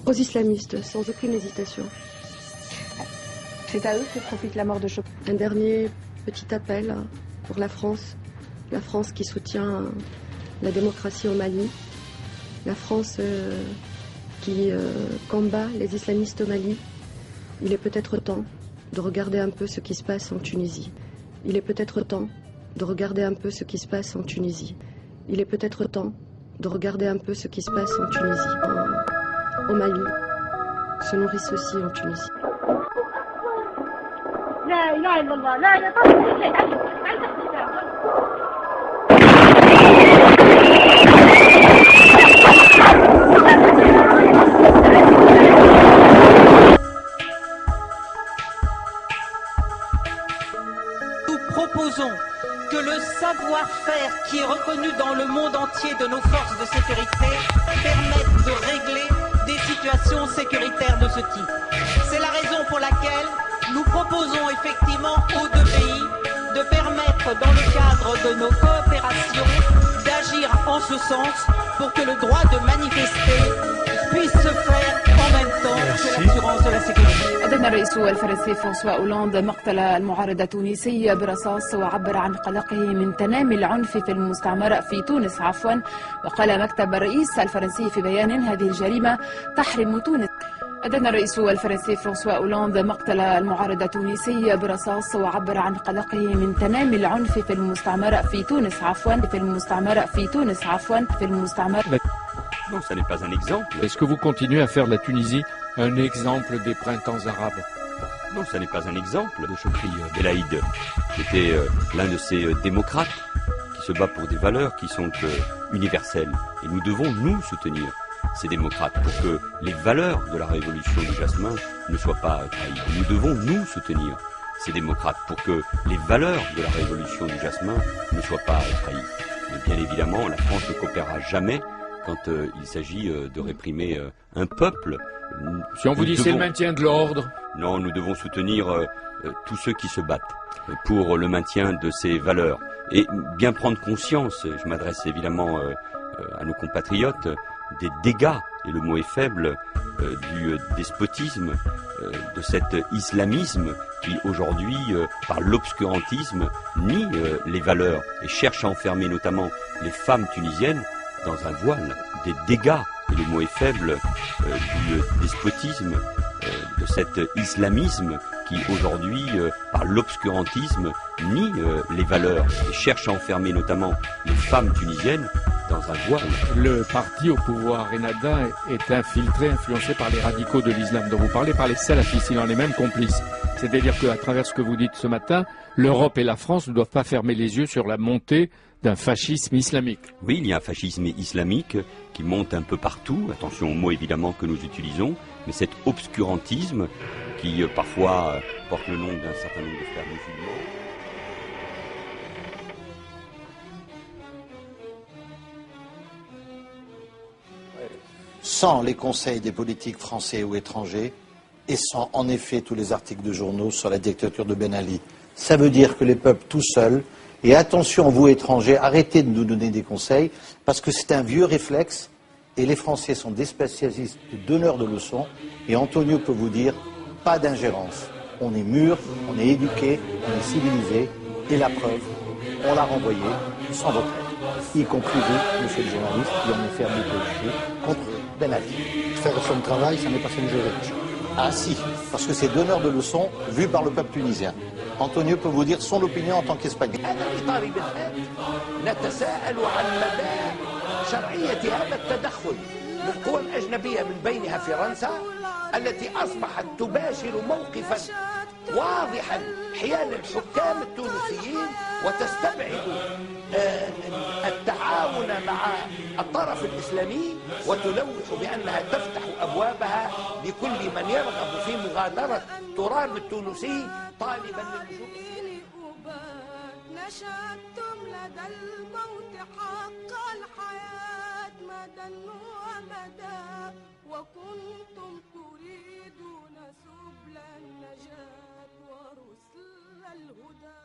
Aux islamistes, sans aucune hésitation. C'est à eux que profite la mort de Chopin. Un dernier petit appel pour la France qui soutient la démocratie au Mali, la France qui combat les islamistes au Mali. Il est peut-être temps de regarder un peu ce qui se passe en Tunisie. Il est peut-être temps de regarder un peu ce qui se passe en Tunisie. Il est peut-être temps de regarder un peu ce qui se passe en Tunisie. Au Mali se nourrissent aussi en Tunisie. لا إله إلا الله لا يا Nous proposons que le savoir-faire qui est reconnu dans le monde entier de nos forces de sécurité permette de régler des situations sécuritaires de ce type. C'est la raison pour laquelle nous proposons effectivement aux deux pays de permettre dans le cadre de nos coopérations d'agir en ce sens pour que le droit de manifester puisse se faire en même temps que l'assurance de la sécurité. أدان الرئيس الفرنسي فرانسوا أولاند مقتل المعارض التونسي برصاص وعبر عن قلقه من تنامي العنف في المستعمرة في تونس وقال مكتب الرئيس الفرنسي في بيان هذه الجريمة تحرم تونس. أدان الرئيس الفرنسي فرانسوا أولاند مقتل المعارض التونسي برصاص وعبر عن قلقه من تنامي العنف في المستعمرة في تونس Non, ça n'est pas un exemple. Est-ce que vous continuez à faire de la Tunisie un exemple des printemps arabes? Non, ça n'est pas un exemple de Chokri Belaïd, qui était l'un de ces démocrates qui se bat pour des valeurs qui sont universelles. Et nous devons nous soutenir ces démocrates pour que les valeurs de la révolution du jasmin ne soient pas trahies. Nous devons nous soutenir ces démocrates pour que les valeurs de la révolution du jasmin ne soient pas trahies. Mais bien évidemment, la France ne coopérera jamais quand il s'agit de réprimer un peuple. Si on vous dit c'est le maintien de l'ordre? Non, nous devons soutenir tous ceux qui se battent pour le maintien de ces valeurs. Et bien prendre conscience, je m'adresse évidemment à nos compatriotes, des dégâts, et le mot est faible, du despotisme, de cet islamisme qui aujourd'hui, par l'obscurantisme, nie les valeurs et cherche à enfermer notamment les femmes tunisiennes dans un voile, des dégâts, et le mot est faible, du despotisme, de cet islamisme qui aujourd'hui, par l'obscurantisme, nie les valeurs et cherche à enfermer notamment les femmes tunisiennes dans un voile. Le parti au pouvoir, Ennahda, est infiltré, influencé par les radicaux de l'islam dont vous parlez, par les salafistes, il en est même complice. C'est-à-dire qu'à travers ce que vous dites ce matin, l'Europe et la France ne doivent pas fermer les yeux sur la montée d'un fascisme islamique. Oui, il y a un fascisme islamique qui monte un peu partout, attention aux mots évidemment que nous utilisons, mais cet obscurantisme qui parfois porte le nom d'un certain nombre de frères musulmans. Sans les conseils des politiques français ou étrangers, et sans en effet tous les articles de journaux sur la dictature de Ben Ali. Ça veut dire que les peuples tout seuls, et attention vous étrangers, arrêtez de nous donner des conseils, parce que c'est un vieux réflexe, et les Français sont des spécialistes, des donneurs de leçons, et Antonio peut vous dire, pas d'ingérence. On est mûr, on est éduqué, on est civilisé, et la preuve, on l'a renvoyé sans retraite, y compris vous, monsieur le journaliste, qui en est fait un policier contre Ben Ali. Faire son travail, ça n'est pas son juridique. Ah si, parce que c'est donneur de leçons vu par le peuple tunisien. Antonio peut vous dire son opinion en tant qu'Espagnol. للقوى الأجنبية من بينها فرنسا التي أصبحت تباشر موقفا واضحا حيال الحكام التونسيين وتستبعد التعاون مع الطرف الإسلامي وتلوح بأنها تفتح أبوابها لكل من يرغب في مغادرة تراب التونسي طالبا للوجوء. نشدتم لدى الموت حق الحياة مدى ومدى وكنتم تريدون سبل النجاة ورسل الهدى.